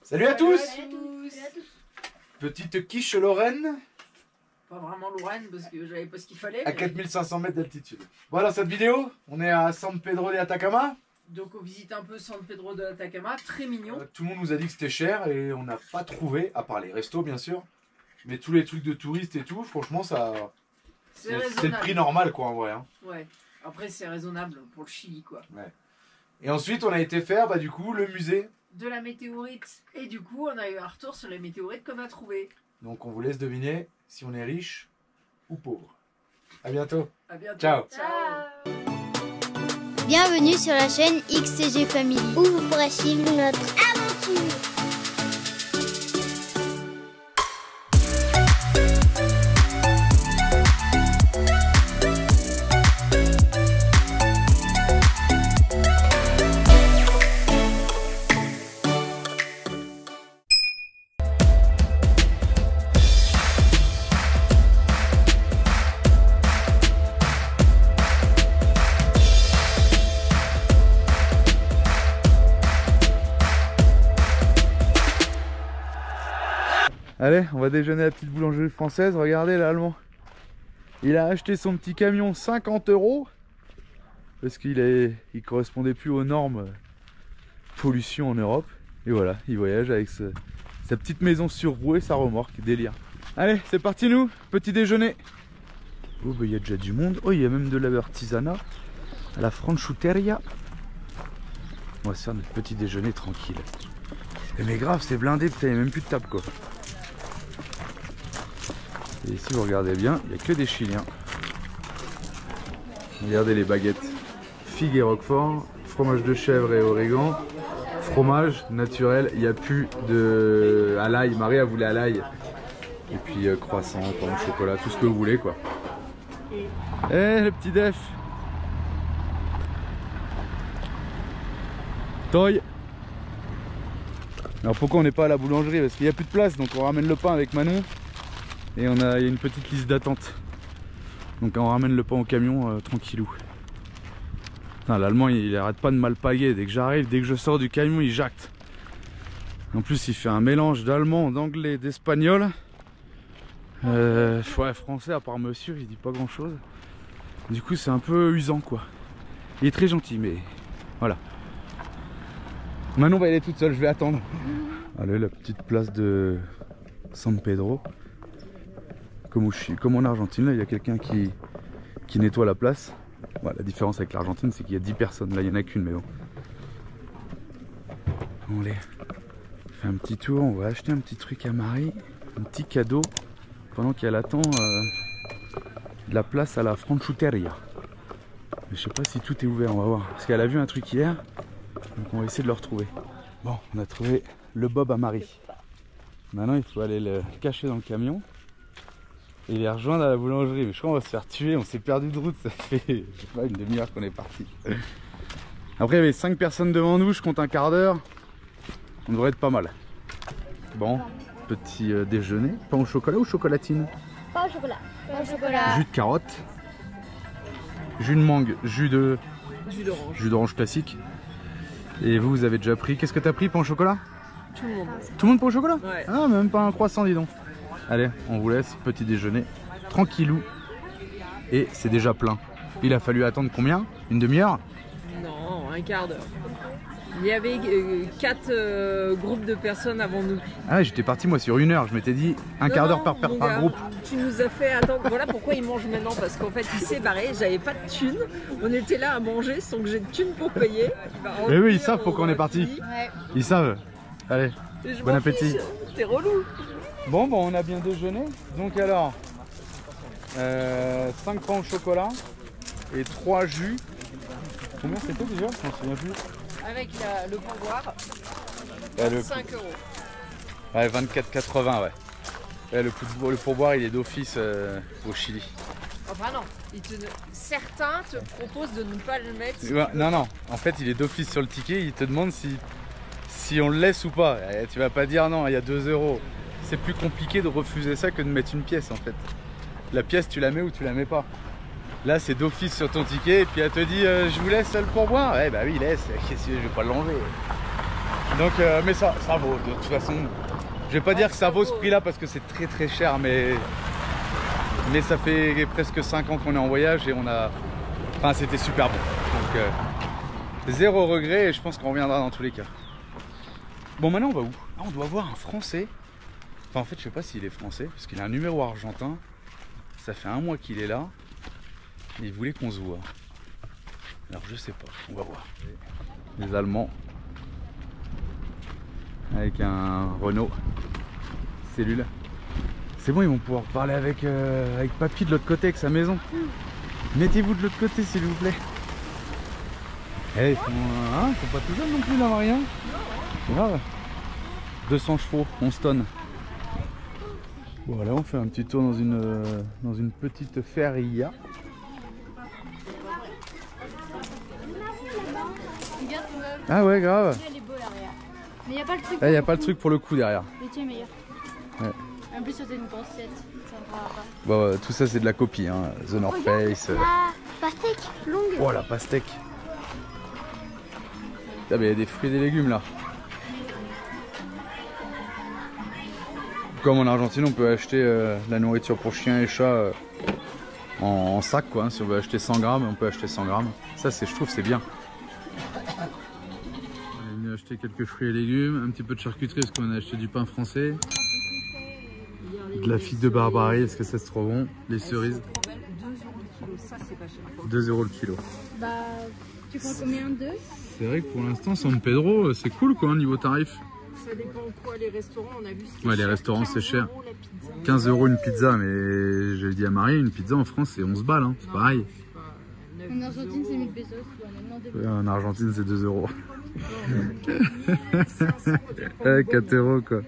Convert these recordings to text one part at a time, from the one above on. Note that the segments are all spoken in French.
Salut à tous. Salut à tous. Petite quiche Lorraine. Pas vraiment Lorraine parce que j'avais pas ce qu'il fallait. À 4500 mètres d'altitude. Voilà cette vidéo, on est à San Pedro de Atacama. Donc on visite un peu San Pedro de Atacama, très mignon. Tout le monde nous a dit que c'était cher et on n'a pas trouvé, à part les restos bien sûr. Mais tous les trucs de touristes et tout, franchement ça... C'est le prix normal quoi en vrai. Hein. Ouais, après c'est raisonnable pour le Chili quoi. Ouais. Et ensuite on a été faire du coup le musée. De la météorite. Et du coup on a eu un retour sur les météorites qu'on a trouvé. Donc on vous laisse deviner si on est riche ou pauvre. À bientôt. À bientôt. Ciao. Ciao. Bienvenue sur la chaîne XCG Family, où vous pourrez suivre notre aventure. Allez, on va déjeuner à la petite boulangerie française. Regardez l'Allemand. Il a acheté son petit camion 50 € parce qu'il correspondait plus aux normes pollution en Europe. Et voilà, il voyage avec sa petite maison sur roue et sa remorque. Délire. Allez, c'est parti nous, petit déjeuner. Oh, bah il y a déjà du monde. Oh, il y a même de l'artisanat à la Franchuteria. On va se faire notre petit déjeuner tranquille. Mais grave, c'est blindé, putain, il n'y a même plus de table quoi. Et ici vous regardez bien, il n'y a que des Chiliens. Regardez les baguettes. Figues et roquefort, fromage de chèvre et origan, fromage naturel, il n'y a plus de à l'ail, Marie a voulu à l'ail. Et puis croissant, pain au chocolat, tout ce que vous voulez quoi. Eh le petit def. Toy. Alors pourquoi on n'est pas à la boulangerie? Parce qu'il n'y a plus de place, donc on ramène le pain avec Manon. Et il y a une petite liste d'attente. Donc on ramène le pain au camion tranquillou. L'Allemand il arrête pas de m'alpaguer. Dès que j'arrive, dès que je sors du camion, il jacte. En plus il fait un mélange d'allemand, d'anglais, d'espagnol. Ouais, français à part monsieur, il dit pas grand chose. Du coup c'est un peu usant quoi. Il est très gentil mais voilà. Manon va y aller toute seule, je vais attendre. Allez, la petite place de San Pedro. Comme en Argentine, là il y a quelqu'un qui nettoie la place. Ouais, la différence avec l'Argentine c'est qu'il y a 10 personnes, là il n'y en a qu'une mais bon. Allez, on fait un petit tour, on va acheter un petit truc à Marie, un petit cadeau, pendant qu'elle attend de la place à la Franchuteria. Mais je sais pas si tout est ouvert, on va voir. Parce qu'elle a vu un truc hier, donc on va essayer de le retrouver. Bon, on a trouvé le bob à Marie. Maintenant il faut aller le cacher dans le camion. Et les rejoindre à la boulangerie, mais je crois qu'on va se faire tuer, on s'est perdu de route, ça fait je sais pas une demi-heure qu'on est parti. Après il y avait 5 personnes devant nous, je compte un quart d'heure, on devrait être pas mal. Bon, petit déjeuner, pain au chocolat ou chocolatine? Pas au chocolat. Pas au chocolat. Jus de carotte, jus de mangue, jus d'orange classique. Et vous avez déjà pris, qu'est-ce que t'as pris, pain au chocolat? Tout le monde. Tout le monde pain au chocolat? Ouais. Ah même pas un croissant dis donc. Allez, on vous laisse, petit déjeuner, tranquillou. Et c'est déjà plein. Il a fallu attendre combien? Une demi-heure? Non, un quart d'heure. Il y avait 4 groupes de personnes avant nous. Ah ouais, j'étais parti moi sur une heure, je m'étais dit un quart d'heure par groupe. Tu nous as fait attendre, voilà pourquoi ils mangent maintenant, parce qu'en fait il s'est barré, j'avais pas de thunes. On était là à manger sans que j'ai de thunes pour payer. Mais oui, ils savent pourquoi on est parti. Ouais. Ils savent. Allez, bon appétit. T'es relou. Bon, on a bien déjeuné. Donc alors, 5 pains au chocolat et 3 jus. Combien c'était déjà? Je m'en souviens plus. Avec le pourboire, Ouais, 5 €. Ouais, 24,80 ouais. Ouais, le pourboire il est d'office au Chili. Enfin non, certains te proposent de ne pas le mettre. Ouais, non, en fait il est d'office sur le ticket, il te demande si on le laisse ou pas. Tu vas pas dire non, il y a 2 €. C'est plus compliqué de refuser ça que de mettre une pièce en fait. La pièce tu la mets ou tu la mets pas. Là c'est d'office sur ton ticket et puis elle te dit je vous laisse le pourboire. Eh bah oui laisse, qu'est-ce que je vais pas l'enlever. Donc, mais ça vaut, de toute façon. Je vais pas dire que ça vaut ce prix-là parce que c'est très très cher, mais ça fait presque 5 ans qu'on est en voyage et on a... Enfin, c'était super bon. Donc, zéro regret et je pense qu'on reviendra dans tous les cas. Bon, maintenant on va où? Ah, on doit voir un Français. Enfin, en fait, je sais pas s'il est français parce qu'il a un numéro argentin. Ça fait 1 mois qu'il est là. Et il voulait qu'on se voit. Alors, je sais pas. On va voir. Les Allemands. Avec un Renault cellule. C'est bon, ils vont pouvoir parler avec papy de l'autre côté, avec sa maison. Mettez-vous de l'autre côté, s'il vous plaît. Eh, ils sont pas tout jeunes non plus, là, Marien. C'est grave. 200 chevaux, 11 tonnes. Bon, là, on fait un petit tour dans une petite feria. Ah ouais, grave. Mais il n'y a pas le truc. Il n'y a pas le truc pour le coup derrière. Le tien est meilleur. Ouais. En plus, c'était une brossette. Ça ne va pas. Bon, tout ça, c'est de la copie. Hein. The North Face. La pastèque longue. Oh, la pastèque. Ah, mais il y a des fruits et des légumes là. Comme en Argentine, on peut acheter la nourriture pour chiens et chats en sac, quoi. Hein. Si on veut acheter 100 grammes, on peut acheter 100 grammes. Ça, je trouve, c'est bien. On est venu acheter quelques fruits et légumes, un petit peu de charcuterie parce qu'on a acheté du pain français. De la figue de Barbarie, est-ce que c'est trop bon? Les cerises. 2 € le kilo. Bah, tu prends combien? 2? C'est vrai que pour l'instant, San Pedro, c'est cool quoi, niveau tarif. Ça dépend quoi, les restaurants, on a vu ce Ouais, les restaurants, c'est cher. 15 € une pizza, mais j'ai dit à Marie, une pizza en France, c'est 11 balles, hein. C'est pareil. En Argentine, c'est 1000 pesos. Ouais, en Argentine, c'est 2 €. 4 € quoi.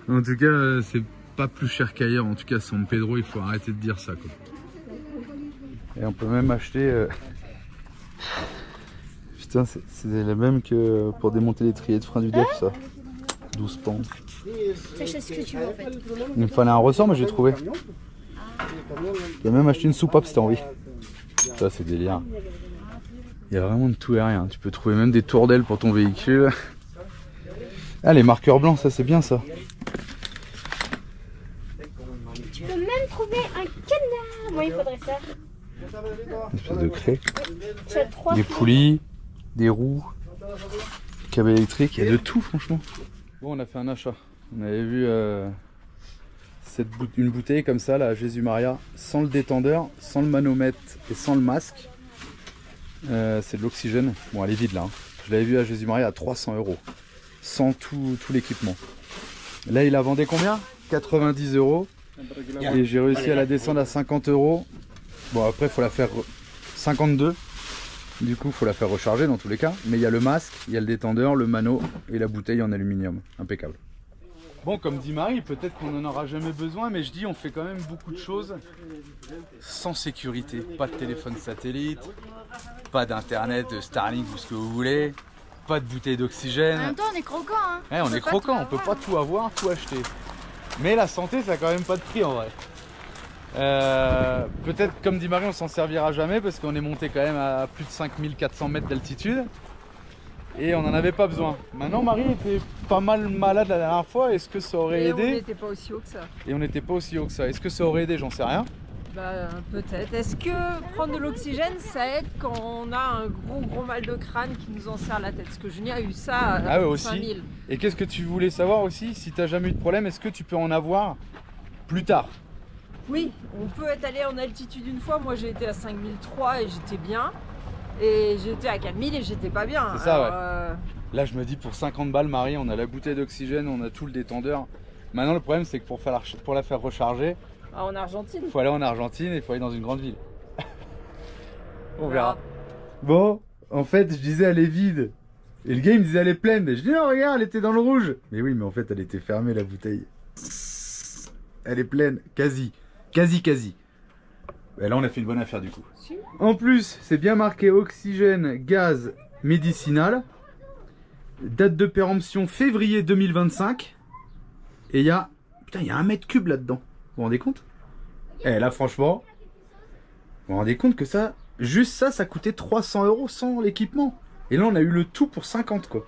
En tout cas, c'est pas plus cher qu'ailleurs. En tout cas, San Pedro, il faut arrêter de dire ça quoi. Et on peut même acheter... Putain, c'est la même que pour démonter l'étrier de frein du DEF, ça. 12 pentes. T'achètes ce que tu veux en fait. Il me fallait un ressort, mais j'ai trouvé. J'ai même acheté une soupape si t'as envie. Ça, c'est délire. Il y a vraiment de tout et rien. Tu peux trouver même des tourdelles pour ton véhicule. Ah, les marqueurs blancs, ça c'est bien ça. Tu peux même trouver un canard. Moi, il faudrait ça. Une espèce de craie. Des Des poulies, des roues, câbles électriques, il y a de tout franchement. Bon, on a fait un achat. On avait vu une bouteille comme ça, là, Jésus Maria, sans le détendeur, sans le manomètre et sans le masque. C'est de l'oxygène. Bon, elle est vide là. Hein. Je l'avais vu à Jésus Maria à 300 €. Sans tout l'équipement. Là, il a vendu combien? 90 €. Et j'ai réussi à la descendre à 50 €. Bon, après, il faut la faire 52. Du coup, il faut la faire recharger dans tous les cas. Mais il y a le masque, il y a le détendeur, le mano et la bouteille en aluminium. Impeccable. Bon, comme dit Marie, peut-être qu'on n'en aura jamais besoin, mais je dis, on fait quand même beaucoup de choses sans sécurité. Pas de téléphone satellite, pas d'internet, de Starlink ou ce que vous voulez, pas de bouteille d'oxygène. En même temps, on est croquant. Hein. Ouais, on est croquant, on peut pas tout avoir, tout acheter. Mais la santé, ça a quand même pas de prix en vrai. Peut-être, comme dit Marie, on s'en servira jamais parce qu'on est monté quand même à plus de 5400 mètres d'altitude. Et on n'en avait pas besoin. Maintenant, Marie était pas mal malade la dernière fois. Est-ce que ça aurait aidé? On n'était pas aussi haut que ça. Et on n'était pas aussi haut que ça. Est-ce que ça aurait aidé? J'en sais rien. Bah, peut-être. Est-ce que prendre de l'oxygène, ça aide quand on a un gros mal de crâne qui nous en serre la tête? Parce que Julien a eu ça à ouais, 5000. aussi. Et qu'est-ce que tu voulais savoir aussi? Si tu n'as jamais eu de problème, est-ce que tu peux en avoir plus tard? Oui, on peut être allé en altitude une fois. Moi, j'ai été à 5003 et j'étais bien. Et j'étais à 4000 et j'étais pas bien. C'est ça, ouais. Là, je me dis, pour 50 balles, Marie, on a la bouteille d'oxygène, on a tout le détendeur. Maintenant, le problème, c'est que pour la faire recharger, en Argentine, il faut aller en Argentine et il faut aller dans une grande ville. On verra. Bon, en fait, je disais, elle est vide. Et le gars, il me disait, elle est pleine. Et je dis, non, regarde, elle était dans le rouge. Mais oui, mais en fait, elle était fermée, la bouteille. Elle est pleine, quasi. Et là, on a fait une bonne affaire du coup. En plus, c'est bien marqué oxygène, gaz, médicinal. Date de péremption février 2025. Et il y a... Putain, il y a 1 mètre cube là-dedans. Vous vous rendez compte? Et là, franchement, vous vous rendez compte que ça... Juste ça, ça coûtait 300 € sans l'équipement. Et là, on a eu le tout pour 50 quoi.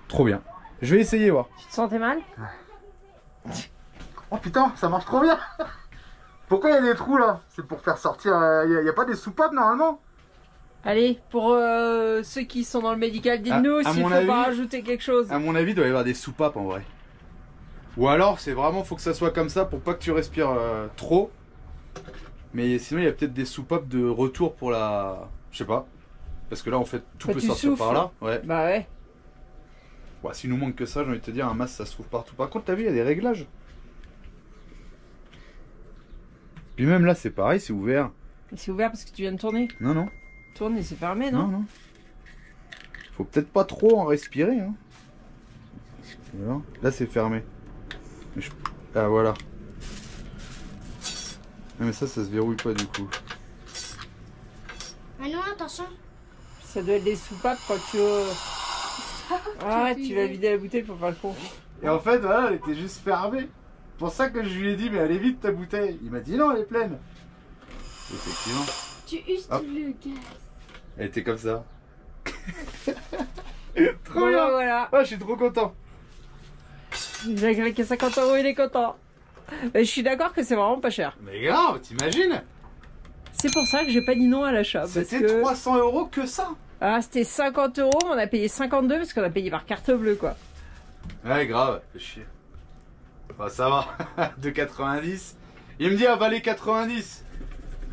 Trop bien. Je vais essayer voir. Tu te sentais mal? Oh putain, ça marche trop bien. Pourquoi il y a des trous là? C'est pour faire sortir... Il n'y a pas des soupapes normalement? Allez, pour ceux qui sont dans le médical, dites-nous s'il faut pas rajouter quelque chose. À mon avis, il doit y avoir des soupapes en vrai. Ou alors, c'est vraiment, faut que ça soit comme ça pour pas que tu respires trop. Mais sinon, il y a peut-être des soupapes de retour pour la... Je sais pas. Parce que là, en fait, tout peut sortir par là. Ouais. Bah ouais. Ouais, s'il nous manque que ça, j'ai envie de te dire, un masque, ça se trouve partout. Par contre, t'as vu, il y a des réglages. Puis même là, c'est pareil, c'est ouvert. C'est ouvert parce que tu viens de tourner? Non, non. Tourne et c'est fermé, non? Non. Faut peut-être pas trop en respirer. Hein. Là, c'est fermé. Ah, voilà. Mais ça se verrouille pas du coup. Ah non, attention. Ça doit être des soupapes quand tu... Ah, tu vas vider la bouteille pour faire le con. Et en fait, voilà, elle était juste fermée. C'est pour ça que je lui ai dit, mais allez vite ta bouteille. Il m'a dit non, elle est pleine. Effectivement. Tu uses le gaz. Elle était comme ça. Trop Voilà, bien. voilà. Ah, je suis trop content. Il a claqué 50 €, il est content. Et je suis d'accord que c'est vraiment pas cher. Mais grave, t'imagines? C'est pour ça que j'ai pas dit non à l'achat. C'était que... 300 € que ça. Ah, c'était 50 €, mais on a payé 52 parce qu'on a payé par carte bleue, quoi. Ouais, grave, fais chier. Bah, ça va. De 90. Il me dit, elle valait 90.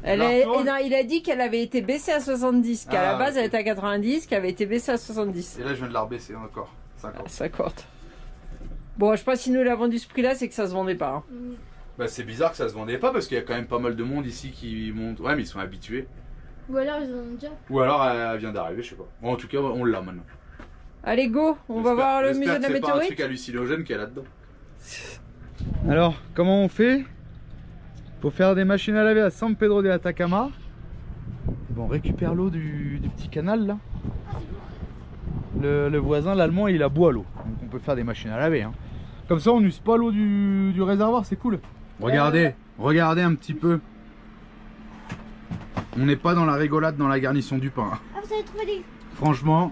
Et non, il a dit qu'elle avait été baissée à 70, qu'à la base elle était à 90, qu'elle avait été baissée à 70. Et là, je viens de la rebaisser encore. 50. Ah, 50. Bon, je pense que si nous l'a vendu ce prix-là, c'est que ça se vendait pas. Hein. Bah, c'est bizarre que ça se vendait pas parce qu'il y a quand même pas mal de monde ici qui monte. Ouais, mais ils sont habitués. Ou alors ils en ont déjà. Ou alors elle vient d'arriver, je sais pas. Bon, en tout cas, on l'a maintenant. Allez, go, on va voir le musée de la C'est pas un météorite. truc hallucinogène qu'il y a là-dedans. Alors, comment on fait pour faire des machines à laver à San Pedro de Atacama? Bon, on récupère l'eau du petit canal là. Le voisin, l'allemand, il a boit l'eau. Donc on peut faire des machines à laver. Hein. Comme ça, on n'use pas l'eau du réservoir, c'est cool. Regardez, regardez un petit peu. On n'est pas dans la rigolade dans la garnition du pain. Ah, vous avez trouvé des... Franchement,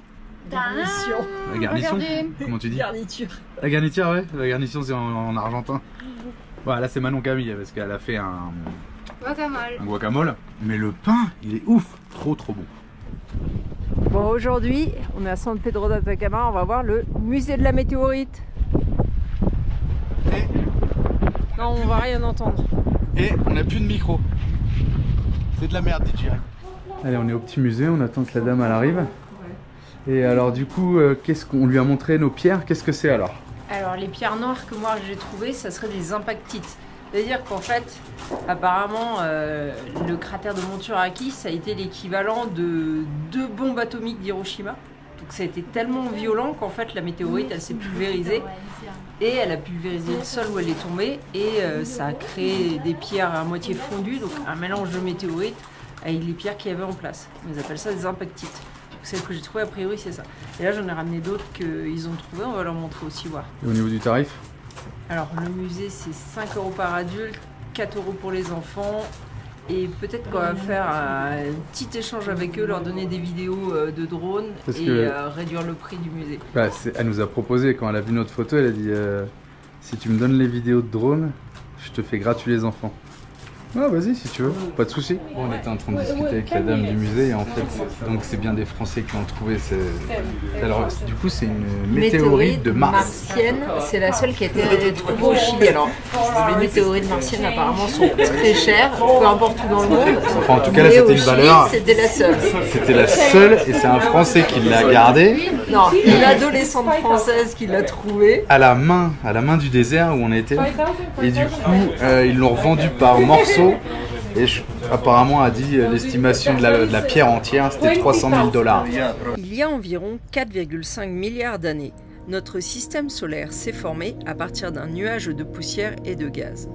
Garnition. la garnition, Regardez. comment tu dis? Garniture. La garniture, ouais, la garnition c'est en argentin. Voilà, là c'est Manon Camille parce qu'elle a fait un guacamole. Mais le pain, il est ouf, trop bon. Bon, aujourd'hui, on est à San Pedro d'Atacama, on va voir le musée de la météorite. Non, on va rien entendre. Et on n'a plus de micro. C'est de la merde, DJ. Allez, on est au petit musée, on attend que la dame elle arrive. Et alors du coup, qu'est-ce qu'on lui a montré nos pierres? Qu'est-ce que c'est alors? Alors, les pierres noires que moi j'ai trouvées, ça serait des impactites. C'est-à-dire qu'en fait, apparemment, le cratère de Monturaki, ça a été l'équivalent de 2 bombes atomiques d'Hiroshima. Donc ça a été tellement violent qu'en fait, la météorite, elle s'est pulvérisée. Et elle a pulvérisé le sol où elle est tombée. Et ça a créé des pierres à moitié fondues, donc un mélange de météorites avec les pierres qu'il y avait en place. Ils appellent ça des impactites. Donc celle que j'ai trouvée, a priori, c'est ça. Et là, j'en ai ramené d'autres qu'ils ont trouvées, on va leur montrer aussi, voir. Et au niveau du tarif? Alors le musée c'est 5 € par adulte, 4 € pour les enfants et peut-être qu'on va faire un petit échange avec eux, leur donner des vidéos de drones et réduire le prix du musée. Bah, elle nous a proposé, quand elle a vu notre photo, elle a dit si tu me donnes les vidéos de drone, je te fais gratuit les enfants. Ah vas-y si tu veux, pas de souci. Bon, on était en train de discuter avec la dame du musée et en fait, donc c'est bien des Français qui ont trouvé. Alors du coup c'est une météorite de Mars. Martienne, c'est la seule qui a été trouvée au Chili. Alors les météorites martiennes apparemment sont très chères, peu importe où dans le monde. Enfin en tout cas là c'était une valeur. C'était la seule. C'était la seule et c'est un Français qui l'a gardée. Non, une adolescente française qui l'a trouvée. À la main du désert où on était. Et du coup ils l'ont revendue par morceaux. Et apparemment a dit l'estimation de la pierre entière c'était 300 000 $. Il y a environ 4,5 milliards d'années, notre système solaire s'est formé à partir d'un nuage de poussière et de gaz.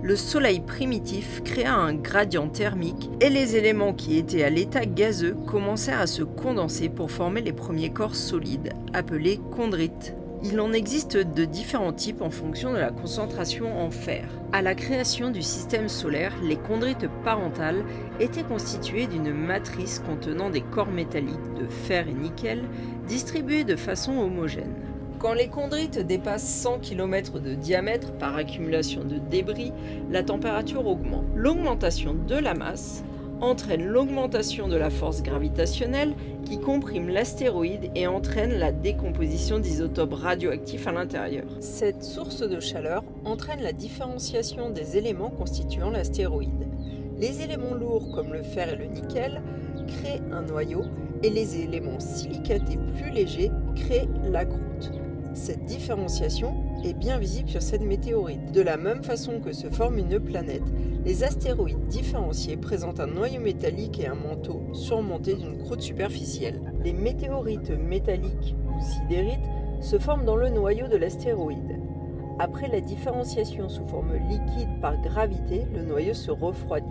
Le soleil primitif créa un gradient thermique et les éléments qui étaient à l'état gazeux commencèrent à se condenser pour former les premiers corps solides, appelés chondrites. Il en existe de différents types en fonction de la concentration en fer. À la création du système solaire, les chondrites parentales étaient constituées d'une matrice contenant des corps métalliques de fer et nickel distribués de façon homogène. Quand les chondrites dépassent 100 km de diamètre par accumulation de débris, la température augmente. L'augmentation de la masse entraîne l'augmentation de la force gravitationnelle qui comprime l'astéroïde et entraîne la décomposition d'isotopes radioactifs à l'intérieur. Cette source de chaleur entraîne la différenciation des éléments constituant l'astéroïde. Les éléments lourds comme le fer et le nickel créent un noyau et les éléments silicatés plus légers créent la croûte. Cette différenciation est bien visible sur cette météorite. De la même façon que se forme une planète, les astéroïdes différenciés présentent un noyau métallique et un manteau surmonté d'une croûte superficielle. Les météorites métalliques ou sidérites se forment dans le noyau de l'astéroïde. Après la différenciation sous forme liquide par gravité, le noyau se refroidit.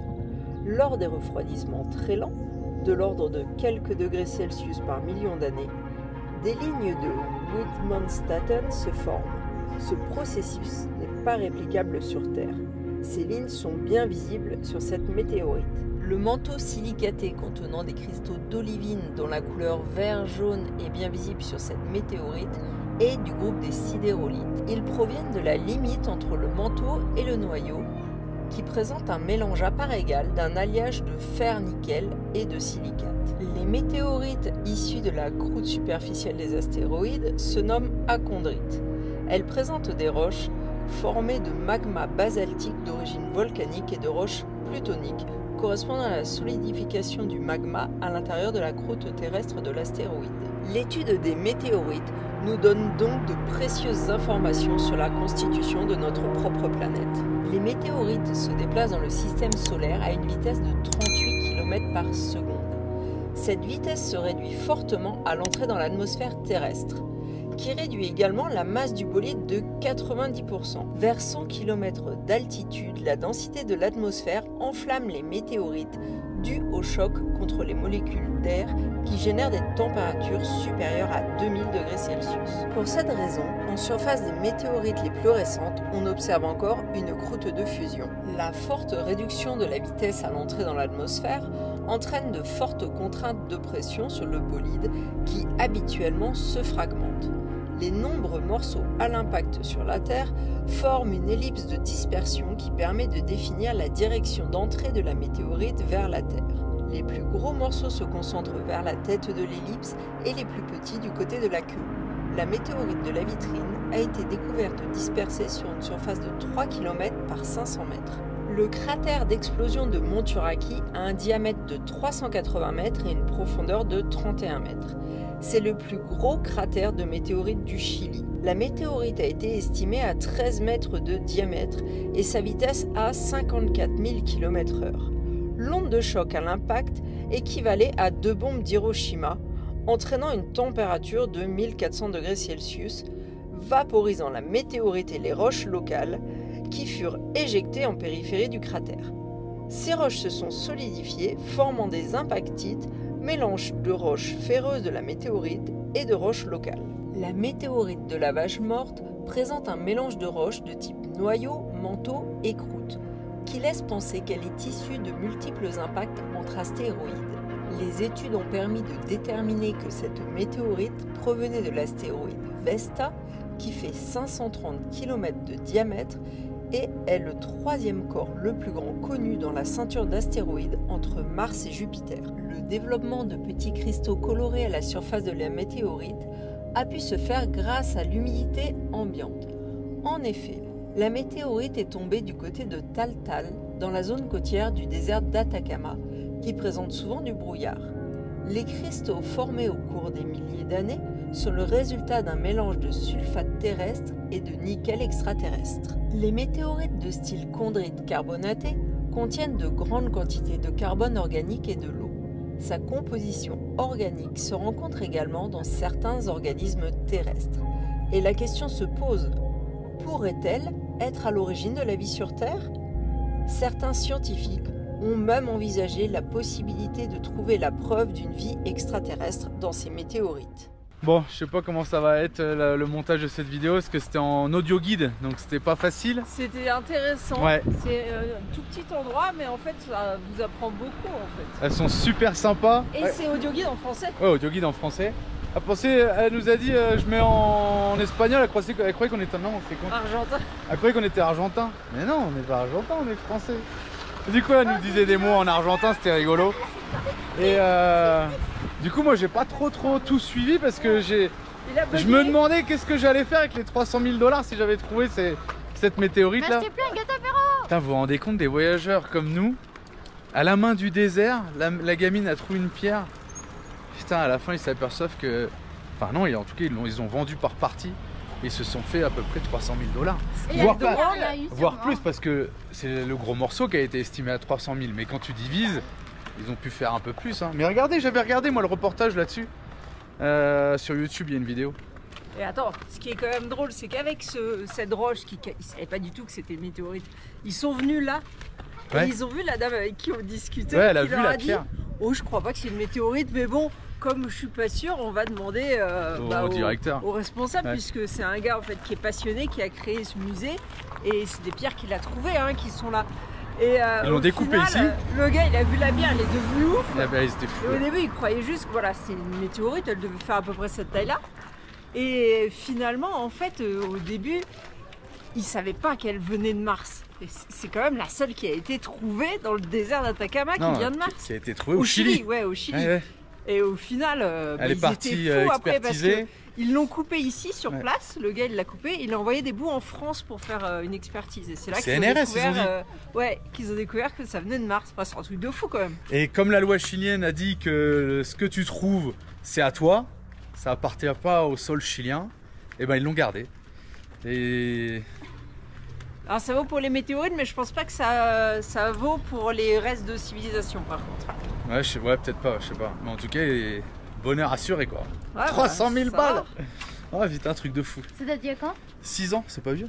Lors des refroidissements très lents, de l'ordre de quelques degrés Celsius par million d'années, des lignes de Widmanstatten se forment. Ce processus n'est pas réplicable sur Terre. Ces lignes sont bien visibles sur cette météorite. Le manteau silicaté contenant des cristaux d'olivine dont la couleur vert-jaune est bien visible sur cette météorite est du groupe des sidérolites. Ils proviennent de la limite entre le manteau et le noyau qui présente un mélange à part égale d'un alliage de fer-nickel et de silicate. Les météorites issues de la croûte superficielle des astéroïdes se nomment achondrites. Elles présentent des roches formées de magma basaltique d'origine volcanique et de roches plutoniques correspondant à la solidification du magma à l'intérieur de la croûte terrestre de l'astéroïde. L'étude des météorites nous donne donc de précieuses informations sur la constitution de notre propre planète. Les météorites se déplacent dans le système solaire à une vitesse de 38 km par seconde. Cette vitesse se réduit fortement à l'entrée dans l'atmosphère terrestre, qui réduit également la masse du bolide de 90%. Vers 100 km d'altitude, la densité de l'atmosphère enflamme les météorites dues au choc contre les molécules d'air qui génèrent des températures supérieures à 2000 degrés Celsius. Pour cette raison, en surface des météorites les plus récentes, on observe encore une croûte de fusion. La forte réduction de la vitesse à l'entrée dans l'atmosphère entraîne de fortes contraintes de pression sur le bolide qui habituellement se fragmente. Les nombreux morceaux à l'impact sur la Terre forment une ellipse de dispersion qui permet de définir la direction d'entrée de la météorite vers la Terre. Les plus gros morceaux se concentrent vers la tête de l'ellipse et les plus petits du côté de la queue. La météorite de la vitrine a été découverte dispersée sur une surface de 3 km par 500 mètres. Le cratère d'explosion de Monturaqui a un diamètre de 380 mètres et une profondeur de 31 mètres. C'est le plus gros cratère de météorite du Chili. La météorite a été estimée à 13 mètres de diamètre et sa vitesse à 54 000 km/h. L'onde de choc à l'impact équivalait à 2 bombes d'Hiroshima, entraînant une température de 1400 degrés Celsius, vaporisant la météorite et les roches locales qui furent éjectées en périphérie du cratère. Ces roches se sont solidifiées, formant des impactites, mélange de roches ferreuses de la météorite et de roches locales. La météorite de la vache morte présente un mélange de roches de type noyau, manteau et croûte, qui laisse penser qu'elle est issue de multiples impacts entre astéroïdes. Les études ont permis de déterminer que cette météorite provenait de l'astéroïde Vesta, qui fait 530 km de diamètre et est le troisième corps le plus grand connu dans la ceinture d'astéroïdes entre Mars et Jupiter. Le développement de petits cristaux colorés à la surface de la météorite a pu se faire grâce à l'humidité ambiante. En effet, la météorite est tombée du côté de Taltal, dans la zone côtière du désert d'Atacama, qui présente souvent du brouillard. Les cristaux formés au cours des milliers d'années sont le résultat d'un mélange de sulfate terrestre et de nickel extraterrestre. Les météorites de style chondrite carbonaté contiennent de grandes quantités de carbone organique et de l'eau. Sa composition organique se rencontre également dans certains organismes terrestres. Et la question se pose, pourrait-elle être à l'origine de la vie sur Terre ? Certains scientifiques ont même envisagé la possibilité de trouver la preuve d'une vie extraterrestre dans ces météorites. Bon, je sais pas comment ça va être le montage de cette vidéo parce que c'était en audio guide, donc c'était pas facile. C'était intéressant, ouais. C'est un tout petit endroit, mais en fait ça vous apprend beaucoup en fait. Elles sont super sympas. Et ouais. C'est audio guide en français. Ouais, audio guide en français. Elle nous a dit je mets en espagnol, elle croyait qu'on était non, on fait quoi? Argentin. Elle croyait qu'on était argentin. Mais non, on n'est pas argentin, on est français. Du coup elle nous disait des mots en argentin, c'était rigolo. Et du coup moi j'ai pas trop tout suivi parce que je me demandais qu'est-ce que j'allais faire avec les 300 000 $ si j'avais trouvé cette météorite là. Putain, vous vous rendez compte des voyageurs comme nous, à la main du désert, la gamine a trouvé une pierre. Putain, à la fin ils s'aperçoivent que... Enfin non, en tout cas ils ont vendu par partie. Ils se sont fait à peu près 300 000 $. Voire plus parce que c'est le gros morceau qui a été estimé à 300 000. Mais quand tu divises, ils ont pu faire un peu plus. Hein. Mais regardez, j'avais regardé moi le reportage là-dessus. Sur YouTube, il y a une vidéo. Et attends, ce qui est quand même drôle, c'est qu'avec cette roche, ils ne savaient pas du tout que c'était une météorite. Ils sont venus là, et ils ont vu la dame avec qui on discutait. Ouais, elle a qui vu leur la a dit, pierre. oh, je crois pas que c'est une météorite, mais bon, comme je suis pas sûr, on va demander au directeur, au responsable, puisque c'est un gars en fait qui est passionné, qui a créé ce musée, et c'est des pierres qu'il a trouvées, hein, qui sont là. Et ils l'ont découpé ici. Le gars, il a vu la pierre, il est devenu ouf. Ils étaient fous. Et au début, il croyait juste que voilà, c'est une météorite, elle devait faire à peu près cette taille-là. Et finalement, en fait, au début, il savait pas qu'elle venait de Mars. C'est quand même la seule qui a été trouvée dans le désert d'Atacama qui vient de Mars. Qui a été trouvée au Chili. Ouais, au Chili. Ouais. Et au final, elle est partie expertisée. Ils l'ont coupé ici sur place, le gars il l'a coupé, il a envoyé des bouts en France pour faire une expertise. Et c'est là qu'ils ont découvert que ça venait de Mars. Enfin, c'est un truc de fou quand même. Et comme la loi chilienne a dit que ce que tu trouves, c'est à toi, ça appartient pas au sol chilien, et ben ils l'ont gardé. Et... Alors ça vaut pour les météorites, mais je pense pas que ça vaut pour les restes de civilisation par contre. Ouais, peut-être pas, je sais pas. Mais en tout cas, bonheur assuré quoi. Ouais, 300 000 balles. Oh vite, un truc de fou. Ça date d'il y a quand? 6 ans, c'est pas vieux.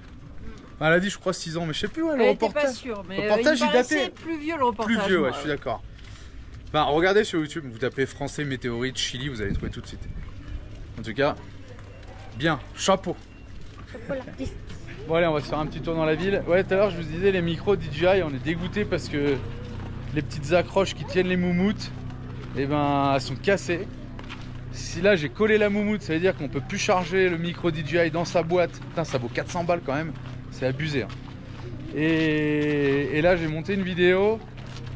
Enfin, elle a dit je crois 6 ans, mais je sais plus, le elle reportage. Pas sûre, mais le reportage il datait. C'est plus vieux le reportage. Plus vieux, ouais, je suis d'accord. Enfin, regardez sur YouTube, vous tapez français météorite Chili, vous allez trouver tout de suite. En tout cas, bien, chapeau. Chapeau l'artiste. Bon allez, on va se faire un petit tour dans la ville. Ouais, tout à l'heure je vous disais les micros DJI, on est dégoûté parce que les petites accroches qui tiennent les moumoutes, et ben elles sont cassées. Si là j'ai collé la moumoute, ça veut dire qu'on peut plus charger le micro DJI dans sa boîte. Putain, ça vaut 400 balles quand même, c'est abusé. Hein. Et là j'ai monté une vidéo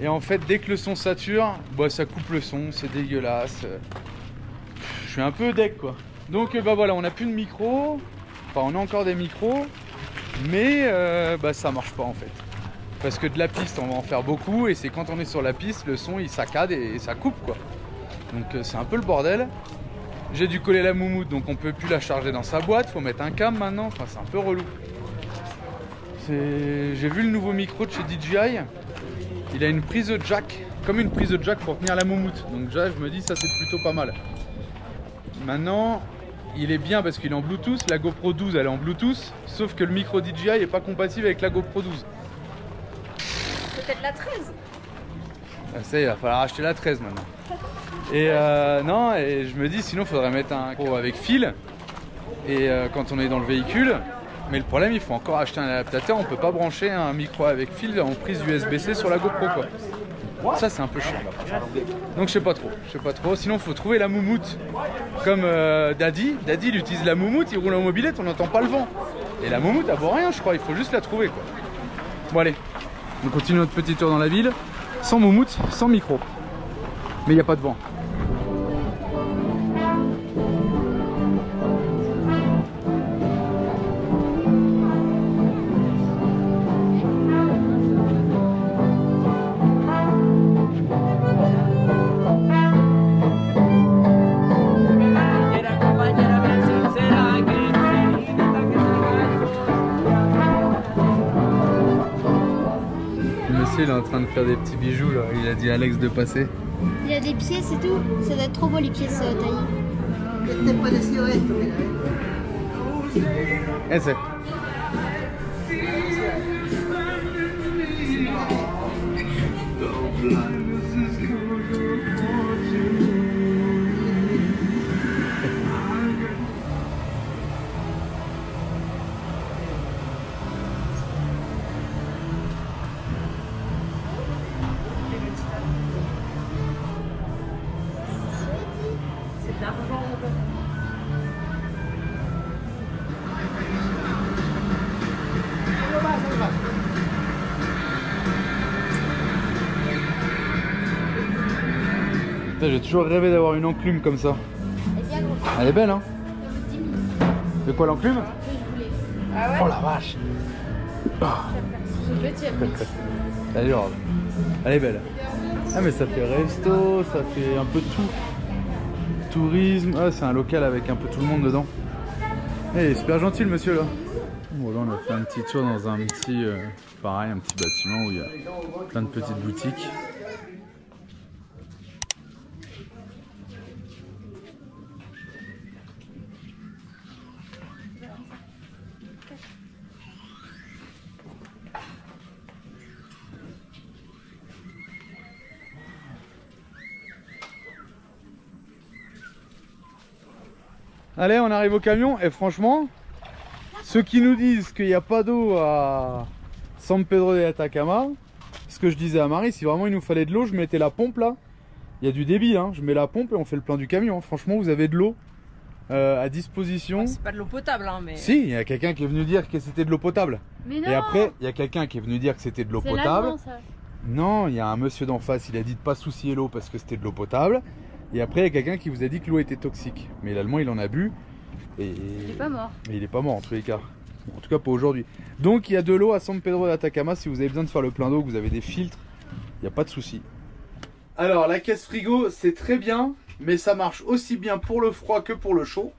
et en fait dès que le son sature, bah, ça coupe le son, c'est dégueulasse. Je suis un peu deck quoi. Donc bah voilà, on n'a plus de micro, enfin on a encore des micros, mais bah, ça marche pas en fait. Parce que de la piste on va en faire beaucoup et c'est quand on est sur la piste, le son il saccade et ça coupe quoi. Donc c'est un peu le bordel. J'ai dû coller la moumoute donc on peut plus la charger dans sa boîte, faut mettre un câble maintenant, enfin c'est un peu relou. J'ai vu le nouveau micro de chez DJI, il a une prise de jack, comme une prise de jack pour tenir la moumoute. Donc déjà je me dis ça c'est plutôt pas mal. Maintenant il est bien parce qu'il est en Bluetooth, la GoPro 12 elle est en Bluetooth, sauf que le micro DJI est pas compatible avec la GoPro 12. Peut-être la 13. Ça il va falloir acheter la 13 maintenant. Et non, et je me dis sinon il faudrait mettre un micro avec fil et quand on est dans le véhicule. Mais le problème il faut encore acheter un adaptateur, on peut pas brancher un micro avec fil en prise USB-C sur la GoPro quoi. Ça c'est un peu chiant. Donc je sais pas trop, sinon il faut trouver la moumoute. Comme Daddy il utilise la moumoute, il roule en mobilette, on n'entend pas le vent. Et la moumoute elle vaut rien je crois, il faut juste la trouver quoi. Bon allez, on continue notre petit tour dans la ville, sans moumoute, sans micro. Mais il n'y a pas de vent. Il est en train de faire des petits bijoux là, il a dit à Alex de passer. Il a des pièces et tout, ça doit être trop beau les pièces taillées. Ese. C'est de l'argent. J'ai toujours rêvé d'avoir une enclume comme ça. Elle est bien grosse. Elle est belle, hein? Ça vaut 10 000. De quoi l'enclume? Oui, je voulais. Ah ouais? Oh la vache! Ce petit, Elle est grave. Elle est belle. Ah mais ça fait resto, ça fait un peu de tout. Tourisme, ah, c'est un local avec un peu tout le monde dedans. Eh, super gentil le monsieur là. Bon là on a fait un petit tour dans un petit, pareil, un petit bâtiment où il y a plein de petites boutiques. Allez, on arrive au camion et franchement, ceux qui nous disent qu'il n'y a pas d'eau à San Pedro de Atacama, ce que je disais à Marie, si vraiment il nous fallait de l'eau, je mettais la pompe là. Il y a du débit, hein. Je mets la pompe et on fait le plein du camion. Franchement, vous avez de l'eau à disposition. C'est pas de l'eau potable, hein, mais. Si, il y a quelqu'un qui est venu dire que c'était de l'eau potable. Mais non. Et après, il y a quelqu'un qui est venu dire que c'était de l'eau C'est potable. l'allemand, ça. Non, il y a un monsieur d'en face, il a dit de pas soucier l'eau parce que c'était de l'eau potable. Et après, il y a quelqu'un qui vous a dit que l'eau était toxique. Mais l'allemand, il en a bu. Et Il est pas mort. mais il est pas mort en tous les cas. En tout cas, pas aujourd'hui. Donc, il y a de l'eau à San Pedro de Atacama. Si vous avez besoin de faire le plein d'eau, que vous avez des filtres, il n'y a pas de souci. Alors, la caisse frigo, c'est très bien. Mais ça marche aussi bien pour le froid que pour le chaud.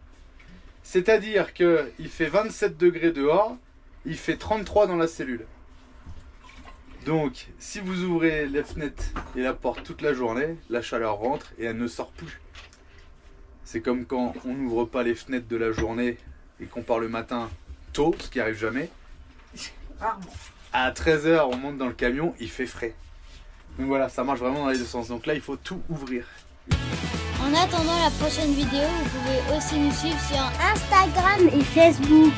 C'est-à-dire qu'il fait 27 degrés dehors. Il fait 33 dans la cellule. Donc, si vous ouvrez les fenêtres et la porte toute la journée, la chaleur rentre et elle ne sort plus. C'est comme quand on n'ouvre pas les fenêtres de la journée et qu'on part le matin tôt, ce qui arrive jamais. Rarement. À 13 h, on monte dans le camion, il fait frais. Donc voilà, ça marche vraiment dans les deux sens. Donc là, il faut tout ouvrir. En attendant la prochaine vidéo, vous pouvez aussi nous suivre sur Instagram et Facebook.